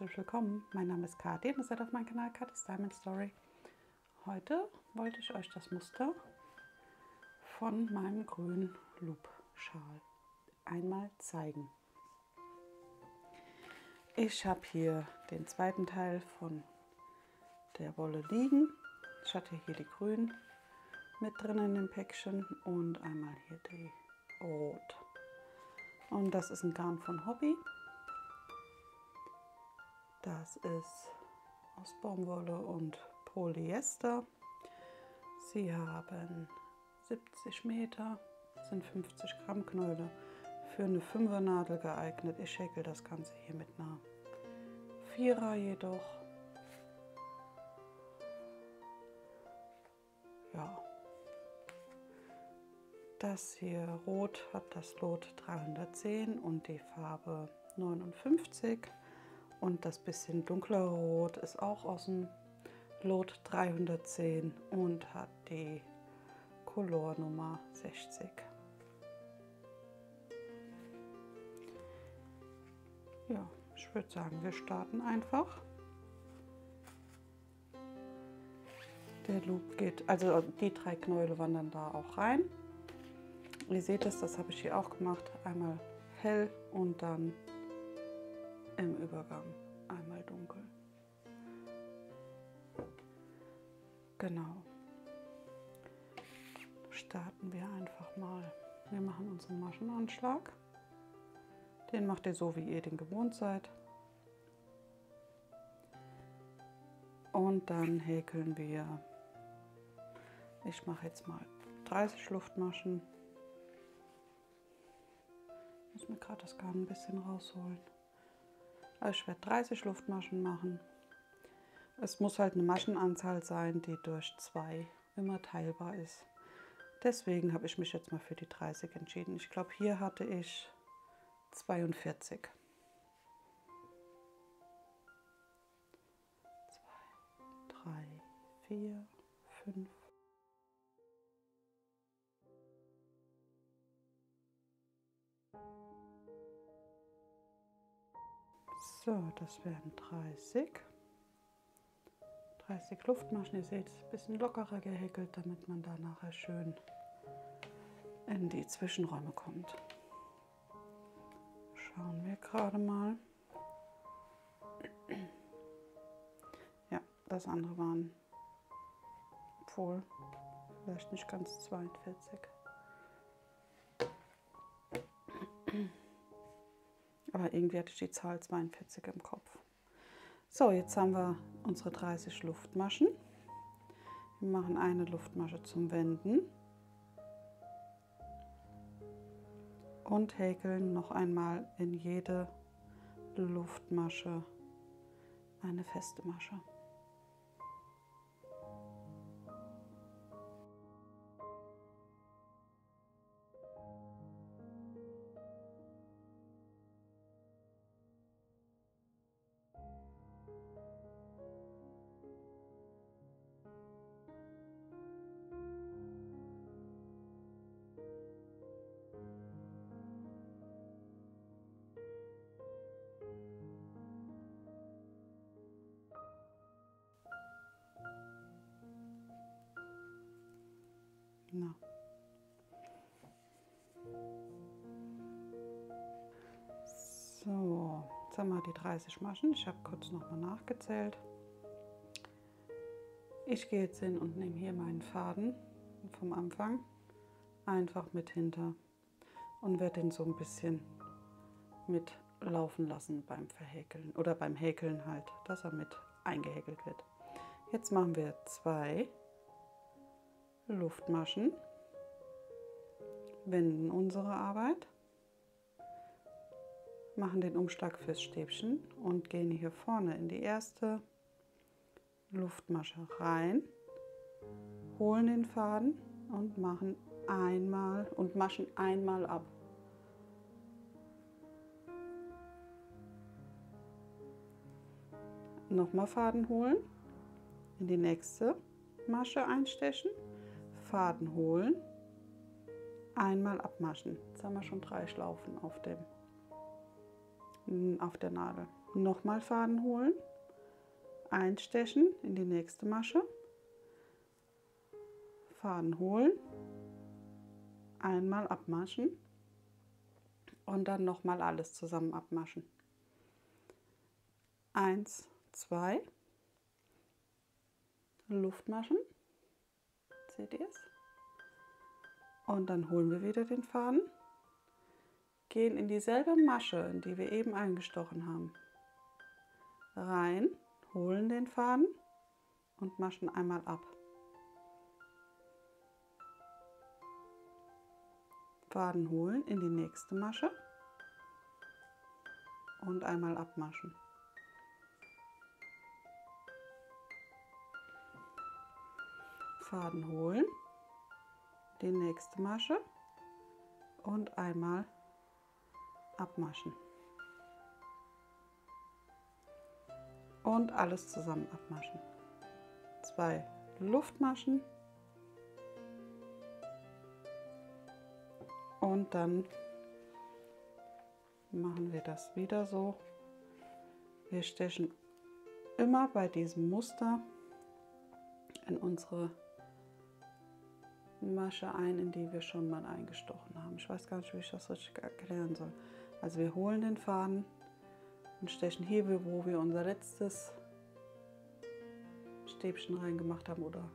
herzlich willkommen. Mein Name ist Kathi und ihr seid auf meinem Kanal Kathis Diamond Story. Heute wollte ich euch das Muster von meinem grünen Loop-Schal einmal zeigen. Ich habe hier den zweiten Teil von der Wolle liegen. Ich hatte hier die grün mit drin in dem Päckchen und einmal hier die rot. Und das ist ein Garn von Hobby. Das ist aus Baumwolle und Polyester. Sie haben 70 Meter, sind 50 Gramm Knäule, für eine 5er Nadel geeignet. Ich häkel das Ganze hier mit einer 4er jedoch. Ja. Das hier Rot hat das Lot 310 und die Farbe 59. Und das bisschen dunklere Rot ist auch aus dem Lot 310 und hat die Color-Nummer 60. Ja, ich würde sagen, wir starten einfach. Der Loop geht, also die 3 Knäule wandern da auch rein. Ihr seht es, das habe ich hier auch gemacht. Einmal hell und dann im Übergang einmal dunkel. Genau. Starten wir einfach mal. Wir machen unseren Maschenanschlag. Den macht ihr so, wie ihr den gewohnt seid. Und dann häkeln wir. Ich mache jetzt mal 30 Luftmaschen. Ich muss mir gerade das Garn ein bisschen rausholen. Also ich werde 30 Luftmaschen machen. Es muss halt eine Maschenanzahl sein, die durch 2 immer teilbar ist. Deswegen habe ich mich jetzt mal für die 30 entschieden. Ich glaube, hier hatte ich 42. 2, 3, 4, 5. So, das wären 30. 30 Luftmaschen. Ihr seht, ein bisschen lockerer gehäkelt, damit man da nachher schön in die Zwischenräume kommt. Schauen wir gerade mal. Ja, das andere waren wohl vielleicht nicht ganz 42. Aber irgendwie hatte ich die Zahl 42 im Kopf. So, jetzt haben wir unsere 30 Luftmaschen. Wir machen eine Luftmasche zum Wenden und häkeln noch einmal in jede Luftmasche eine feste Masche. Na. So, jetzt haben wir die 30 Maschen. Ich habe kurz noch mal nachgezählt. Ich gehe jetzt hin und nehme hier meinen Faden vom Anfang einfach mit hinter und werde den so ein bisschen mit laufen lassen beim Verhäkeln oder beim Häkeln halt, dass er mit eingehäkelt wird. Jetzt machen wir 2 Luftmaschen, wenden unsere Arbeit, machen den Umschlag fürs Stäbchen und gehen hier vorne in die erste Luftmasche rein, holen den Faden und machen einmal und maschen einmal ab. Nochmal Faden holen, in die nächste Masche einstechen, Faden holen, einmal abmaschen. Jetzt haben wir schon 3 Schlaufen auf der Nadel. nochmal Faden holen, einstechen in die nächste Masche, Faden holen, einmal abmaschen und dann nochmal alles zusammen abmaschen. 1, 2, Luftmaschen, seht ihr es? Und dann holen wir wieder den Faden, gehen in dieselbe Masche, in die wir eben eingestochen haben, rein, holen den Faden und maschen einmal ab. Faden holen in die nächste Masche und einmal abmaschen. Faden holen, die nächste Masche und einmal abmaschen. Und alles zusammen abmaschen. 2 Luftmaschen und dann machen wir das wieder so. Wir stechen immer bei diesem Muster in unsere Masche ein, in die wir schon mal eingestochen haben. Ich weiß gar nicht, wie ich das richtig erklären soll. Also wir holen den Faden und stechen hier, wo wir unser letztes Stäbchen reingemacht haben, oder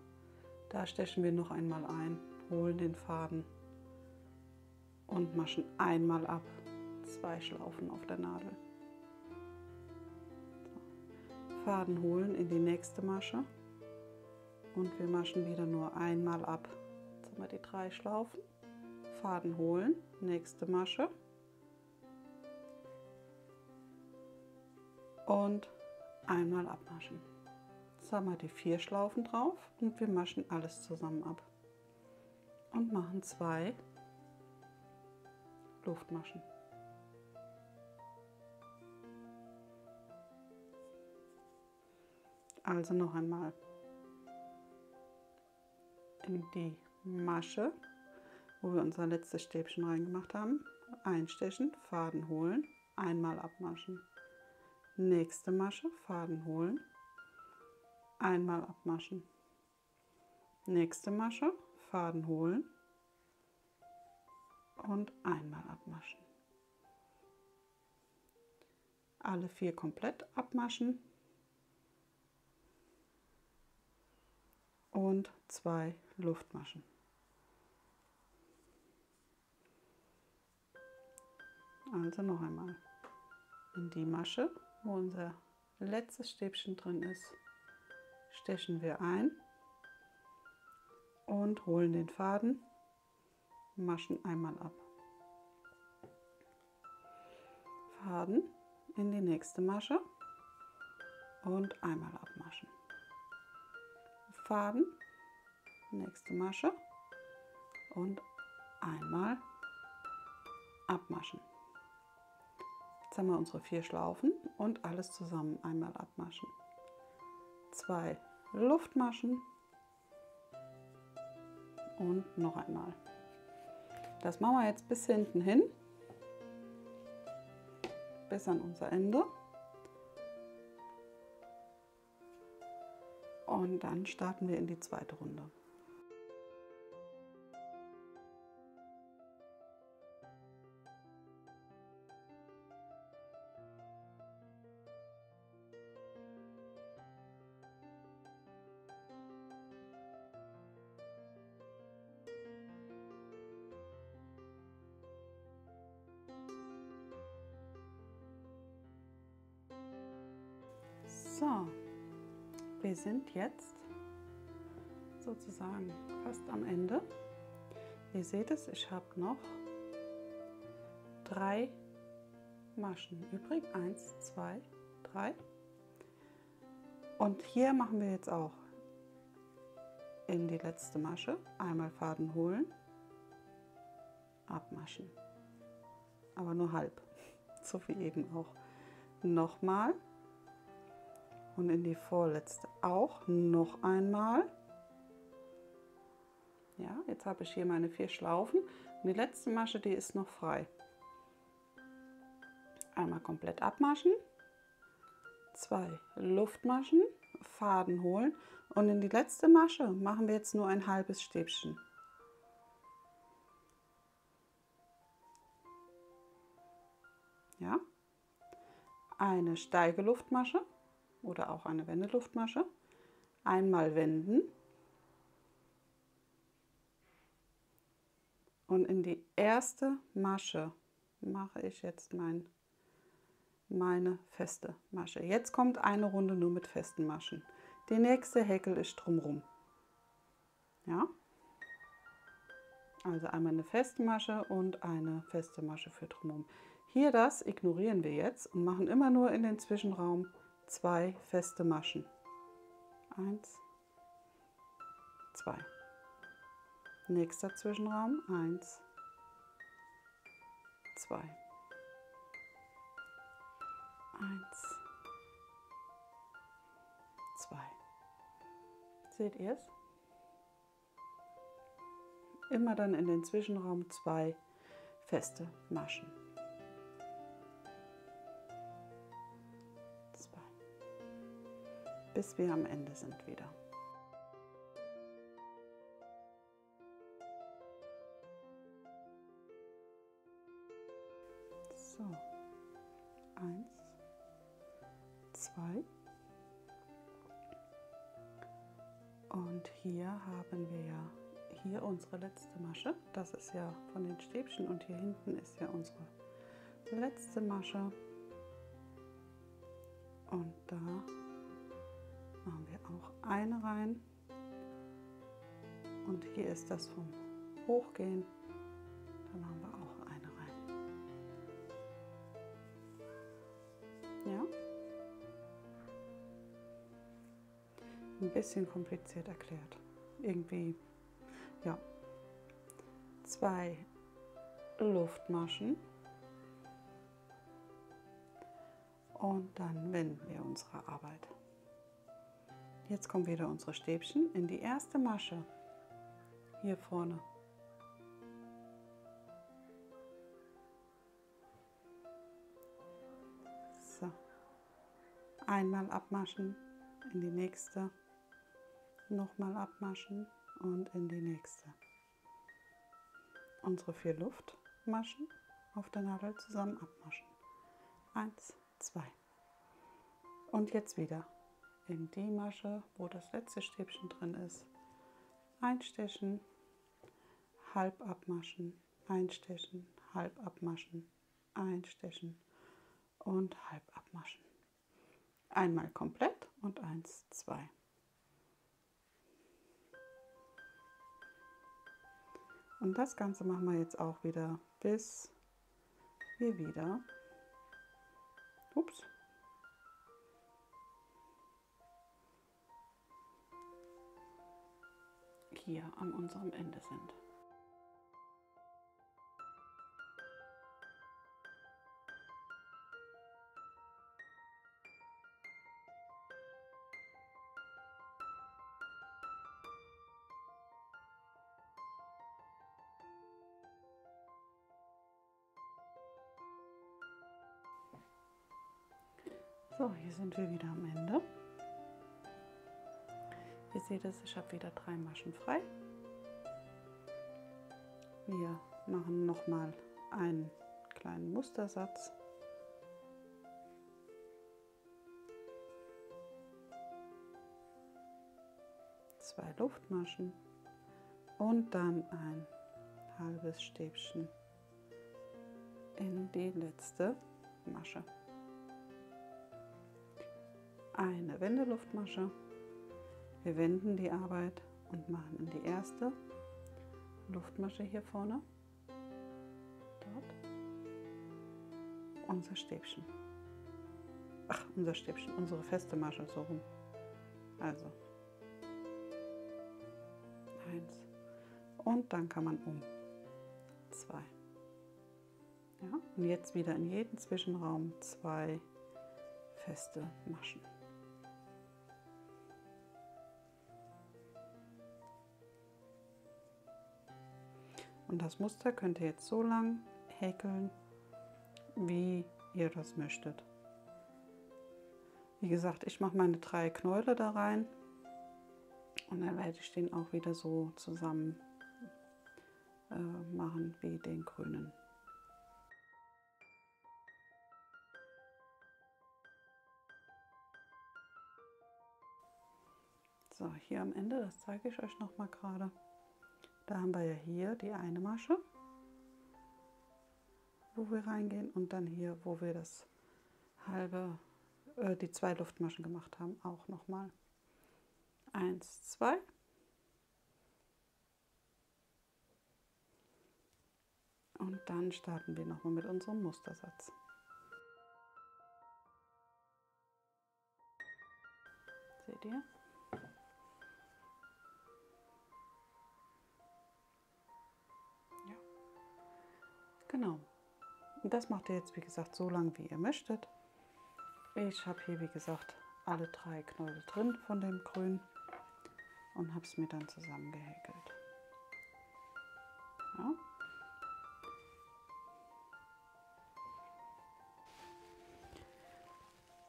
da stechen wir noch einmal ein, holen den Faden und maschen einmal ab. 2 Schlaufen auf der Nadel. So. Faden holen in die nächste Masche und wir maschen wieder nur einmal ab. Jetzt haben wir die 3 Schlaufen. Faden holen, nächste Masche und einmal abmaschen. Jetzt haben wir die 4 Schlaufen drauf und wir maschen alles zusammen ab und machen 2 Luftmaschen. Also noch einmal in die Masche, wo wir unser letztes Stäbchen reingemacht haben, einstechen, Faden holen, einmal abmaschen. Nächste Masche, Faden holen, einmal abmaschen. Nächste Masche, Faden holen und einmal abmaschen. Alle 4 komplett abmaschen und 2 Luftmaschen. Also noch einmal in die Masche, wo unser letztes Stäbchen drin ist, stechen wir ein und holen den Faden, maschen einmal ab. Faden in die nächste Masche und einmal abmaschen. Faden, nächste Masche und einmal abmaschen. Jetzt haben wir unsere 4 Schlaufen und alles zusammen einmal abmaschen. 2 Luftmaschen und noch einmal. Das machen wir jetzt bis hinten hin, bis an unser Ende. Und dann starten wir in die zweite Runde. So, wir sind jetzt sozusagen fast am Ende. Ihr seht es, ich habe noch 3 Maschen übrig. 1, 2, 3. Und hier machen wir jetzt auch in die letzte Masche einmal Faden holen, abmaschen. Aber nur halb, so wie eben auch. Nochmal. Und in die vorletzte auch noch einmal. Ja, jetzt habe ich hier meine 4 Schlaufen und die letzte Masche, die ist noch frei. Einmal komplett abmaschen, 2 Luftmaschen, Faden holen und in die letzte Masche machen wir jetzt nur ein halbes Stäbchen. Ja, eine Steigeluftmasche oder auch eine Wendeluftmasche, einmal wenden und in die erste Masche mache ich jetzt meine feste Masche. Jetzt kommt eine Runde nur mit festen Maschen. Die nächste häkel ich drumherum. Ja? Also einmal eine feste Masche und eine feste Masche für drumherum. Hier das ignorieren wir jetzt und machen immer nur in den Zwischenraum 2 feste Maschen. 1, 2. Nächster Zwischenraum 1, 2. 1, 2. Seht ihr es? Immer dann in den Zwischenraum 2 feste Maschen. 2. Bis wir am Ende sind wieder. So, 1, 2. Und hier haben wir ja hier unsere letzte Masche. Das ist ja von den Stäbchen und hier hinten ist ja unsere letzte Masche. Und da machen wir auch eine rein. Und hier ist das vom Hochgehen. Da machen wir auch eine rein. Ja? Ein bisschen kompliziert erklärt. Irgendwie, ja. 2 Luftmaschen. Und dann wenden wir unsere Arbeit. Jetzt kommen wieder unsere Stäbchen in die erste Masche. Hier vorne. So. Einmal abmaschen, in die nächste. Nochmal abmaschen und in die nächste. Unsere 4 Luftmaschen auf der Nadel zusammen abmaschen. 1, 2. Und jetzt wieder in die Masche, wo das letzte Stäbchen drin ist. Einstechen, halb abmaschen, einstechen, halb abmaschen, einstechen und halb abmaschen. Einmal komplett und 1, 2. Und das Ganze machen wir jetzt auch wieder, bis wir wieder, hier an unserem Ende sind. So, hier sind wir wieder am Ende. Ihr seht es, ich habe wieder 3 Maschen frei. Wir machen nochmal einen kleinen Mustersatz. Zwei Luftmaschen und dann ein halbes Stäbchen in die letzte Masche. Eine Wendeluftmasche. Wir wenden die Arbeit und machen in die erste Luftmasche hier vorne, dort, unser Stäbchen. Ach, unser Stäbchen, unsere feste Masche, so rum. Also 1 und dann kann man um 2. Ja, und jetzt wieder in jeden Zwischenraum 2 feste Maschen. Und das Muster könnt ihr jetzt so lang häkeln, wie ihr das möchtet. Wie gesagt, ich mache meine 3 Knäule da rein und dann werde ich den auch wieder so zusammen machen wie den grünen. So, hier am Ende, das zeige ich euch noch mal gerade. Da haben wir ja hier die eine Masche, wo wir reingehen, und dann hier, wo wir das halbe, die 2 Luftmaschen gemacht haben, auch noch mal 1, 2. Und dann starten wir noch mal mit unserem Mustersatz. Seht ihr? Ja. Genau. Und das macht ihr jetzt, wie gesagt, so lange, wie ihr möchtet. Ich habe hier, wie gesagt, alle 3 Knäule drin von dem Grün und habe es mir dann zusammengehäkelt. Ja.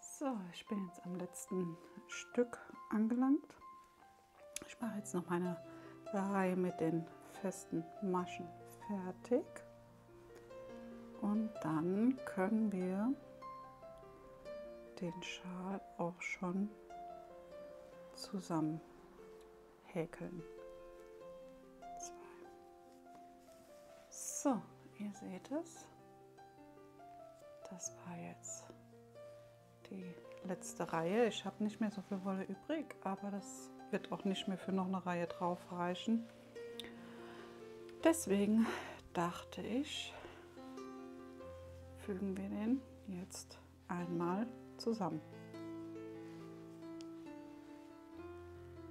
So, ich bin jetzt am letzten Stück angelangt. Ich mache jetzt noch meine Reihe mit den festen Maschen fertig. Und dann können wir den Schal auch schon zusammen häkeln. 2. So, ihr seht es. Das war jetzt die letzte Reihe. Ich habe nicht mehr so viel Wolle übrig, aber das wird auch nicht mehr für noch eine Reihe drauf reichen. Deswegen dachte ich, fügen wir den jetzt einmal zusammen,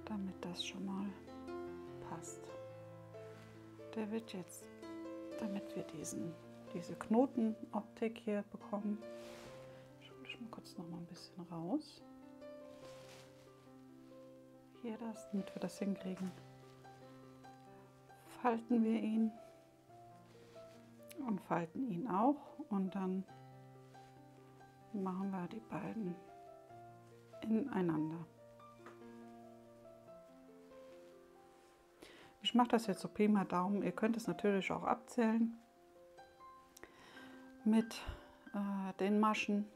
damit das schon mal passt. Der wird jetzt, damit wir diese Knotenoptik hier bekommen, schaue ich mal kurz noch mal ein bisschen raus. Hier das, damit wir das hinkriegen, falten wir ihn und falten ihn auch, und dann machen wir die beiden ineinander. Ich mache das jetzt so Pi mal Daumen. Ihr könnt es natürlich auch abzählen mit den Maschen,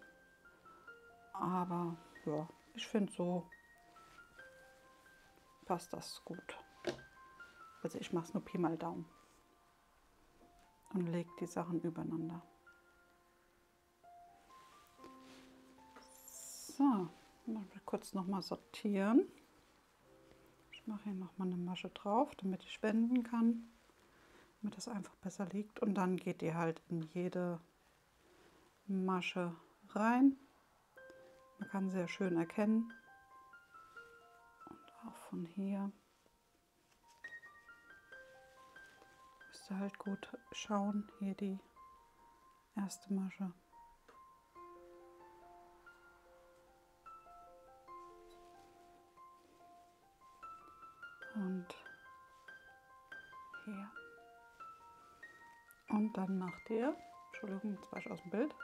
aber ja, ich finde, so passt das gut. Also ich mache es nur Pi mal Daumen und lege die Sachen übereinander. So, mal kurz noch mal sortieren. Ich mache hier noch mal eine Masche drauf, damit ich wenden kann, damit das einfach besser liegt. Und dann geht ihr halt in jede Masche rein. Man kann sehr schön erkennen. Und auch von hier müsst ihr halt gut schauen. Hier die erste Masche. Und hier. Und dann macht ihr, Entschuldigung, jetzt war ich aus dem Bild,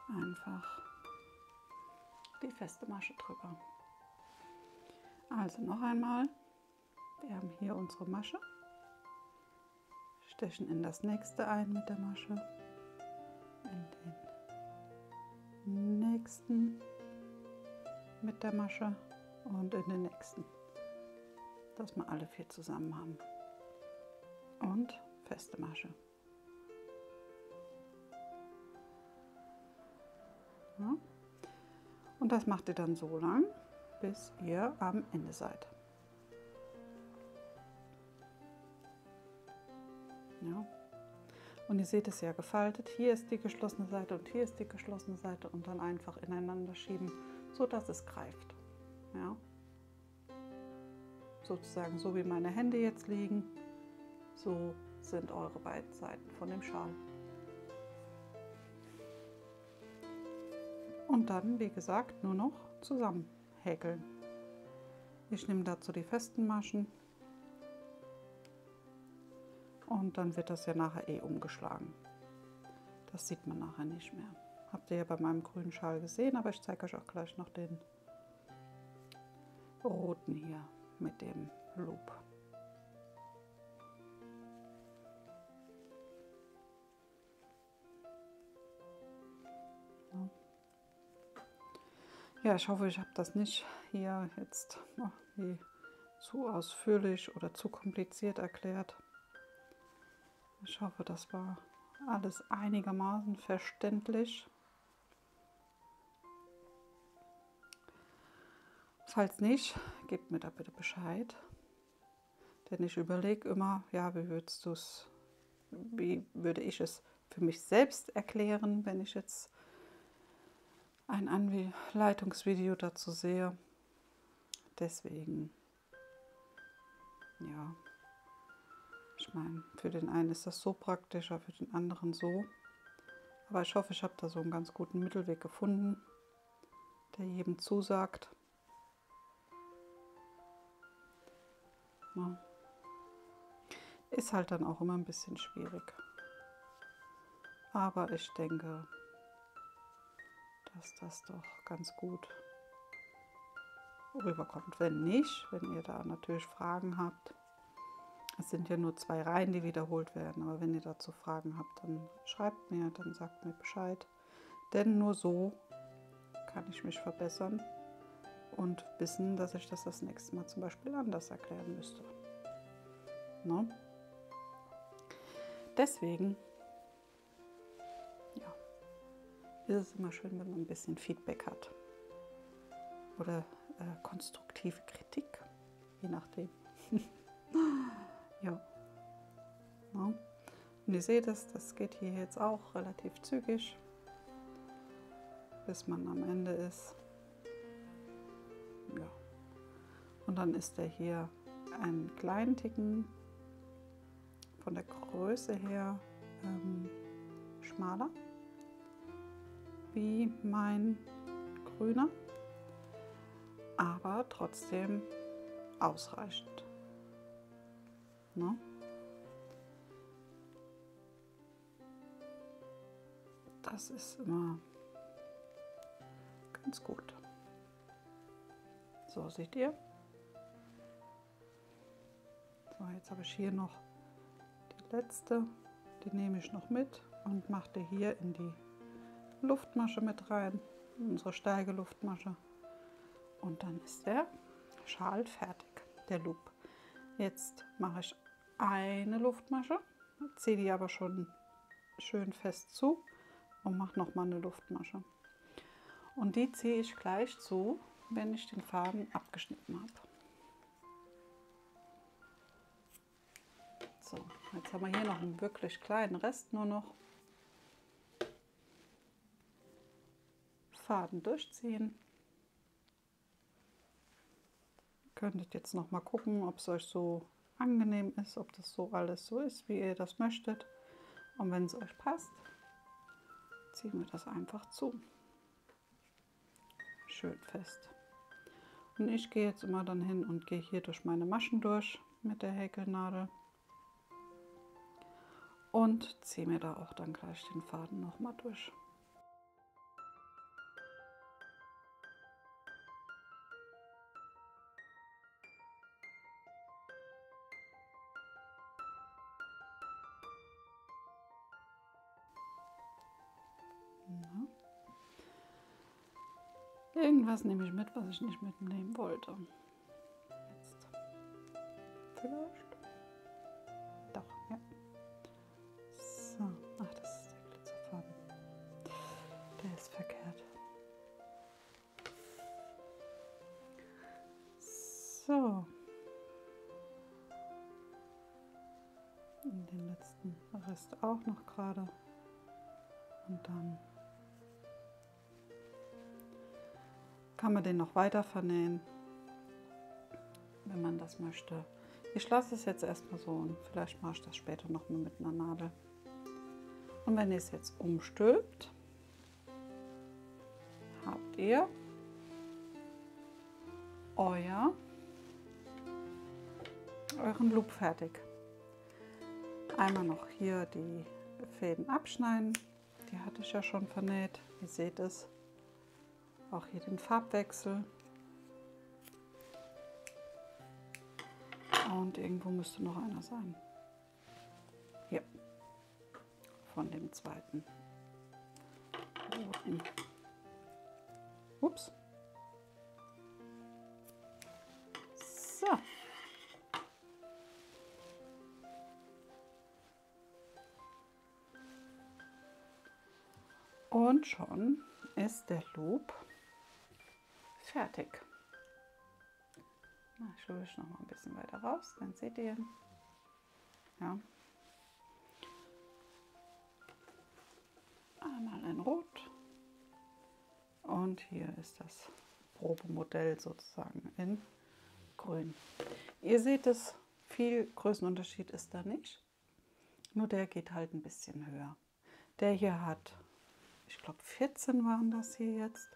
einfach die feste Masche drüber. Also noch einmal, wir haben hier unsere Masche, stechen in das nächste ein mit der Masche, in den nächsten mit der Masche und in den nächsten, dass wir alle 4 zusammen haben. Und feste Masche. Ja. Und das macht ihr dann so lang, bis ihr am Ende seid. Ja. Und ihr seht es ja gefaltet. Hier ist die geschlossene Seite und hier ist die geschlossene Seite, und dann einfach ineinander schieben, so dass es greift. Ja. Sozusagen so wie meine Hände jetzt liegen, so sind eure beiden Seiten von dem Schal. Und dann, wie gesagt, nur noch zusammen häkeln. Ich nehme dazu die festen Maschen und dann wird das ja nachher umgeschlagen. Das sieht man nachher nicht mehr. Habt ihr ja bei meinem grünen Schal gesehen, aber ich zeige euch auch gleich noch den roten hier mit dem Loop. Ja, ich hoffe, ich habe das nicht hier jetzt wie zu ausführlich oder zu kompliziert erklärt. Ich hoffe, das war alles einigermaßen verständlich. Falls nicht, gebt mir da bitte Bescheid. Denn ich überlege immer, ja, wie würde ich es für mich selbst erklären, wenn ich jetzt ein Anleitungsvideo dazu sehe. Deswegen, ja, ich meine, für den einen ist das so praktischer, für den anderen so. Aber ich hoffe, ich habe da so einen ganz guten Mittelweg gefunden, der jedem zusagt. Ja. Ist halt dann auch immer ein bisschen schwierig. Aber ich denke, dass das doch ganz gut rüberkommt. Wenn nicht, wenn ihr da natürlich Fragen habt, es sind ja nur 2 Reihen, die wiederholt werden, aber wenn ihr dazu Fragen habt, dann schreibt mir, dann sagt mir Bescheid. Denn nur so kann ich mich verbessern und wissen, dass ich das nächste Mal zum Beispiel anders erklären müsste. Ne? Deswegen ja, ist es immer schön, wenn man ein bisschen Feedback hat. Oder konstruktive Kritik, je nachdem. Ja. Ja. Und ihr seht es, das geht hier jetzt auch relativ zügig, bis man am Ende ist. Ja. Und dann ist der hier einen kleinen Ticken von der Größe her schmaler wie mein grüner, aber trotzdem ausreichend. Ne? Das ist immer ganz gut. So, seht ihr? So, jetzt habe ich hier noch die letzte, die nehme ich noch mit und mache die hier in die Luftmasche mit rein, unsere steige Luftmasche. Und dann ist der Schal fertig, der Loop. Jetzt mache ich eine Luftmasche, ziehe die aber schon schön fest zu und mache nochmal eine Luftmasche. Und die ziehe ich gleich zu, wenn ich den Faden abgeschnitten habe. So, jetzt haben wir hier noch einen wirklich kleinen Rest nur noch. Faden durchziehen. Ihr könntet jetzt noch mal gucken, ob es euch so angenehm ist, ob das so alles so ist, wie ihr das möchtet. Und wenn es euch passt, ziehen wir das einfach zu. Schön fest. Und ich gehe jetzt immer dann hin und gehe hier durch meine Maschen durch mit der Häkelnadel und ziehe mir da auch dann gleich den Faden noch mal durch. Irgendwas nehme ich mit, was ich nicht mitnehmen wollte. Jetzt. Vielleicht. Doch, ja. So. Ach, das ist der Glitzerfaden. Der ist verkehrt. So. Und den letzten Rest auch noch gerade. Und dann kann man den noch weiter vernähen, wenn man das möchte. Ich lasse es jetzt erstmal so und vielleicht mache ich das später noch mal mit einer Nadel. Und wenn ihr es jetzt umstülpt, habt ihr euren Loop fertig. Einmal noch hier die Fäden abschneiden, die hatte ich ja schon vernäht. Ihr seht es. Auch hier den Farbwechsel. Und irgendwo müsste noch einer sein. Hier. Von dem zweiten roten. Ups. So. Und schon ist der Loop fertig. Na, ich hole noch mal ein bisschen weiter raus, dann seht ihr. Ja. Einmal in Rot. Und hier ist das Probemodell sozusagen in Grün. Ihr seht es, viel Größenunterschied ist da nicht. Nur der geht halt ein bisschen höher. Der hier hat, ich glaube 14 waren das hier jetzt.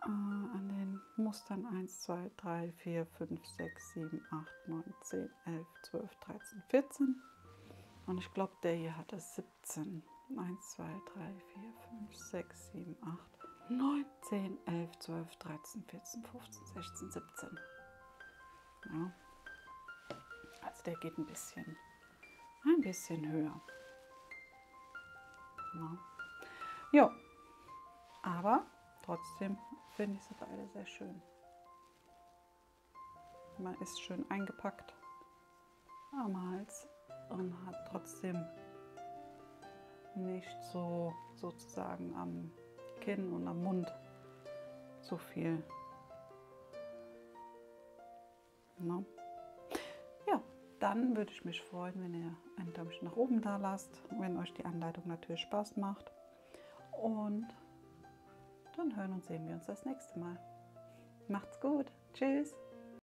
An den Mustern 1, 2, 3, 4, 5, 6, 7, 8, 9, 10, 11, 12, 13, 14. Und ich glaube, der hier hatte 17. 1, 2, 3, 4, 5, 6, 7, 8, 9, 10, 11, 12, 13, 14, 15, 16, 17. Ja. Also der geht ein bisschen höher. Ja. Jo, aber trotzdem finde ich sie beide sehr schön. Man ist schön eingepackt am Hals und hat trotzdem nicht so sozusagen am Kinn und am Mund so viel. No. Ja, dann würde ich mich freuen, wenn ihr ein Däumchen nach oben da lasst, wenn euch die Anleitung natürlich Spaß macht. Und dann hören und sehen wir uns das nächste Mal. Macht's gut. Tschüss.